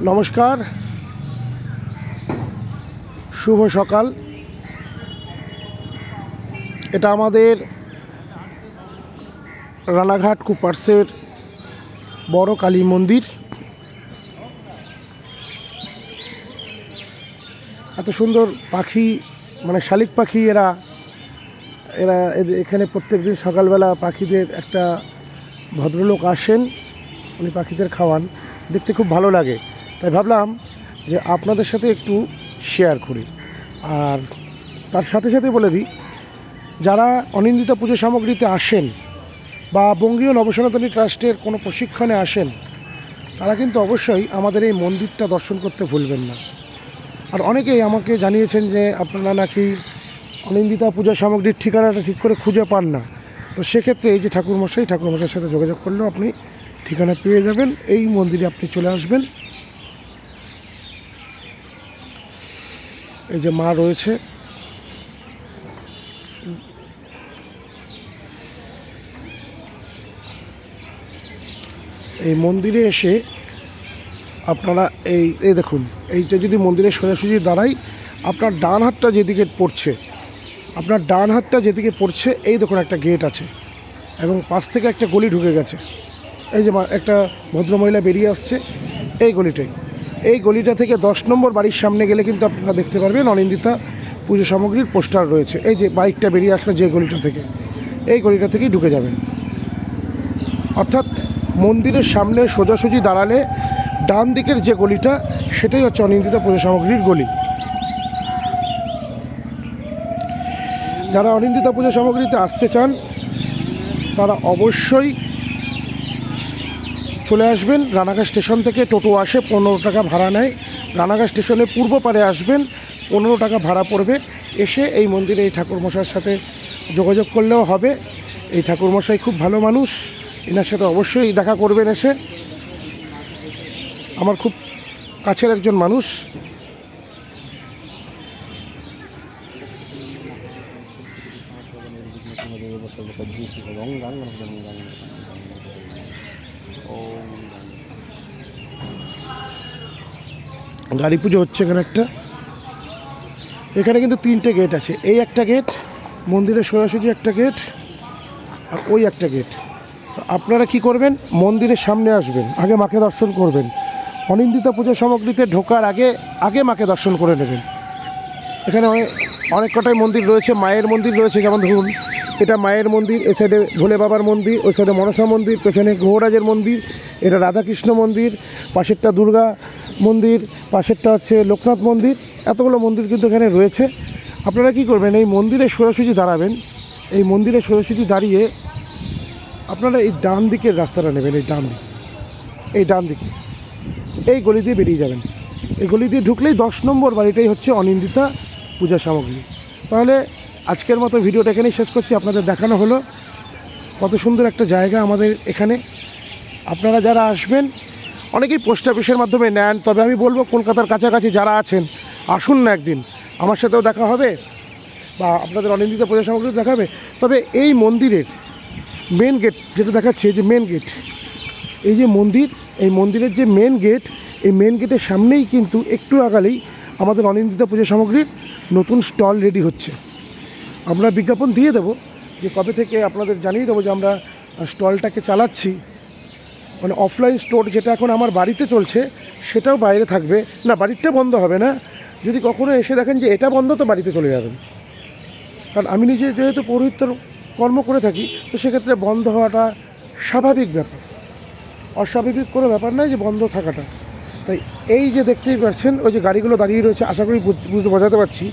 নমস্কার, শুভ সকাল। এটা আমাদের রানাঘাট কুপার্সের বড় কালী মন্দির। এত সুন্দর পাখি, মানে শালিক পাখি, এরা এখানে প্রত্যেক দিন সকালবেলা পাখিদের একটা ভদ্রলোক আসেন, উনি পাখিদের খাওয়ান, দেখতে খুব ভালো লাগে। তাই ভাবলাম যে আপনাদের সাথে একটু শেয়ার করি। আর তার সাথে সাথে বলে দিই, যারা অনিন্দিতা পুজো সামগ্রীতে আসেন বা বঙ্গীয় নবসনাতনী ট্রাস্টের কোনো প্রশিক্ষণে আসেন, তারা কিন্তু অবশ্যই আমাদের এই মন্দিরটা দর্শন করতে ভুলবেন না। আর অনেকেই আমাকে জানিয়েছেন যে আপনারা নাকি অনিন্দিতা পূজা সামগ্রীর ঠিকানাটা ঠিক করে খুঁজে পান না। তো সেক্ষেত্রে এই যে ঠাকুরমশাইয়ের সাথে যোগাযোগ করলেও আপনি ঠিকানা পেয়ে যাবেন। এই মন্দিরে আপনি চলে আসবেন। এই যে মা রয়েছে, এই মন্দিরে এসে আপনারা এই দেখুন, এইটা যদি মন্দিরের সোজাসুজি দাঁড়াই, আপনার ডান হাতটা যেদিকে পড়ছে, এই দেখুন একটা গেট আছে এবং পাশ থেকে একটা গলি ঢুকে গেছে। এই যে একটা ভদ্রমহিলা বেরিয়ে আসছে এই গলিটা থেকে 10 নম্বর বাড়ির সামনে গেলে কিন্তু আপনারা দেখতে পারবেন অনিন্দিতা পুজো সামগ্রীর পোস্টার রয়েছে। এই যে বাইকটা বেরিয়ে আসলো যে গলিটা থেকে, এই গলিটা থেকেই ঢুকে যাবেন। অর্থাৎ মন্দিরের সামনে সোজাসুজি দাঁড়ালে ডান দিকের যে গলিটা, সেটাই হচ্ছে অনিন্দিতা পুজো সামগ্রীর গলি। যারা অনিন্দিতা পুজো সামগ্রীতে আসতে চান তারা অবশ্যই চলে আসবেন। রানাঘাট স্টেশন থেকে টোটো আসে, 15 টাকা ভাড়া নেয়। রানাঘাট স্টেশনের পূর্ব পারে আসবেন, 15 টাকা ভাড়া পড়বে। এসে এই মন্দিরে এই ঠাকুরমশাইয়ের সাথে যোগাযোগ করলেও হবে। এই ঠাকুরমশাই খুব ভালো মানুষ, এনার সাথে অবশ্যই দেখা করবেন। এসে আমার খুব কাছের একজন মানুষ। গাড়ি পুজো হচ্ছে এখানে কিন্তু 3টে গেট আছে। এই একটা গেট, মন্দিরের সোজাসুজি একটা গেট, আর ওই একটা গেট। তো আপনারা কি করবেন, মন্দিরের সামনে আসবেন, আগে মাকে দর্শন করবেন। অনিন্দিতা পুজো সামগ্রীতে ঢোকার আগে মাকে দর্শন করে নেবেন। এখানে অনেক কটাই মন্দির রয়েছে, মায়ের মন্দির রয়েছে। যেমন ধরুন, এটা মায়ের মন্দির, এ সাইডে ভোলে বাবার মন্দির, ওই সাইডে মনসা মন্দির, পেছনে গ্রহরাজের মন্দির, এটা রাধাকৃষ্ণ মন্দির, পাশেরটা দুর্গা মন্দির, পাশেরটা হচ্ছে লোকনাথ মন্দির। এতগুলো মন্দির কিন্তু এখানে রয়েছে। আপনারা কি করবেন, এই মন্দিরে সোজাসুজি দাঁড়াবেন। এই মন্দিরে সোজাসুজি দাঁড়িয়ে আপনারা এই ডান দিকের রাস্তাটা নেবেন। এই ডান দিকে এই গলি দিয়ে বেরিয়ে যাবেন। এই গলি দিয়ে ঢুকলেই 10 নম্বর বাড়িটাই হচ্ছে অনিন্দিতা পূজা সামগ্রী। তাহলে আজকের মতো ভিডিওটা এখানেই শেষ করছি। আপনাদের দেখানো হলো কত সুন্দর একটা জায়গা আমাদের এখানে। আপনারা যারা আসবেন, অনেকেই পোস্ট অফিসের মাধ্যমে নেন, তবে আমি বলবো কলকাতার কাছাকাছি যারা আছেন, আসুন না একদিন, আমার সাথেও দেখা হবে বা আপনাদের অনিন্দিতা পূজা সামগ্রী দেখাবে। তবে এই মন্দিরের মেন গেট যেটা দেখাচ্ছে, যে মেন গেট, এই যে এই মন্দিরের যে মেন গেট, এই মেন গেটের সামনেই কিন্তু একটু আগালেই আমাদের অনিন্দিতা পুজো সামগ্রীর নতুন স্টল রেডি হচ্ছে। আমরা বিজ্ঞাপন দিয়ে দেবো যে কবে থেকে আপনাদের জানিয়ে দেবো যে আমরা স্টলটাকে চালাচ্ছি। মানে অফলাইন স্টোর যেটা এখন আমার বাড়িতে চলছে, সেটাও বাইরে থাকবে না, বাড়িটা বন্ধ হবে না। যদি কখনো এসে দেখেন যে এটা বন্ধ, তো বাড়িতে চলে যাবেন। কারণ আমি নিজে যেহেতু পৌরোহিত্যর কর্ম করে থাকি, তো সেক্ষেত্রে বন্ধ হওয়াটা স্বাভাবিক ব্যাপার, অস্বাভাবিক কোনো ব্যাপার নয় যে বন্ধ থাকাটা। তাই এই যে দেখতেই পাচ্ছেন, ওই যে গাড়িগুলো দাঁড়িয়ে রয়েছে, আশা করি বোঝাতে পারছি।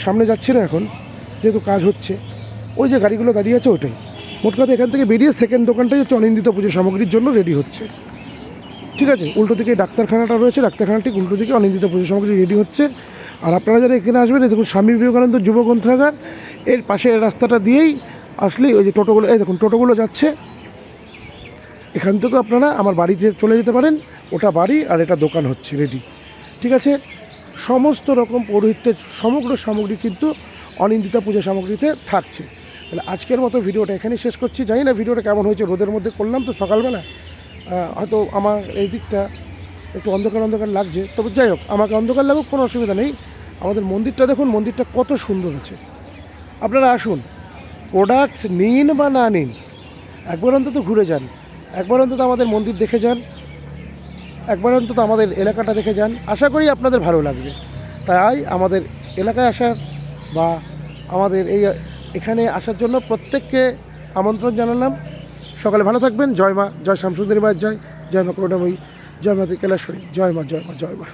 সামনে যাচ্ছি না এখন, যেহেতু কাজ হচ্ছে। ওই যে গাড়িগুলো দাঁড়িয়ে আছে, ওইটাই মোট কথা। এখান থেকে বেরিয়ে সেকেন্ড দোকানটাই হচ্ছে অনিন্দিতা পুজো সামগ্রীর জন্য রেডি হচ্ছে। ঠিক আছে, উল্টো দিকে ডাক্তারখানাটা রয়েছে, ডাক্তারখানা ঠিক উল্টো দিকে অনিন্দিতা পুজো সামগ্রী রেডি হচ্ছে। আর আপনারা যারা এখানে আসবেন, দেখুন স্বামী বিবেকানন্দ যুব গ্রন্থাগার, এর পাশের রাস্তাটা দিয়েই আসলেই ওই যে টোটোগুলো, এই দেখুন টোটোগুলো যাচ্ছে। এখান থেকে আপনারা আমার বাড়িতে চলে যেতে পারেন। ওটা বাড়ি আর এটা দোকান হচ্ছে রেডি। ঠিক আছে, সমস্ত রকম পৌরোহিত্যের সমগ্র সামগ্রী কিন্তু অনিন্দিতা পূজা সামগ্রীতে থাকছে। তাহলে আজকের মতো ভিডিওটা এখানেই শেষ করছি। জানি না ভিডিওটা কেমন হয়েছে, রোদের মধ্যে করলাম তো সকালবেলা, হয়তো আমার এই দিকটা একটু অন্ধকার অন্ধকার লাগছে, তবে যাই হোক, আমাকে অন্ধকার লাগুক, কোনো অসুবিধা নেই। আমাদের মন্দিরটা দেখুন, মন্দিরটা কত সুন্দর আছে। আপনারা আসুন, প্রোডাক্ট নিন বা না নিন, একবার অন্তত ঘুরে যান, একবার অন্তত আমাদের মন্দির দেখে যান, একবার অন্তত আমাদের এলাকাটা দেখে যান। আশা করি আপনাদের ভালো লাগবে। তাই আমাদের এলাকায় আসার বা আমাদের এখানে আসার জন্য প্রত্যেককে আমন্ত্রণ জানালাম। সকালে ভালো থাকবেন। জয় মা, জয় শ্যামসুন্দরী মায়ের জয়, জয় মা করুণাময়ী, জয় মা ত্রিকেলেশ্বরী, জয় মা, জয় মা, জয় মা।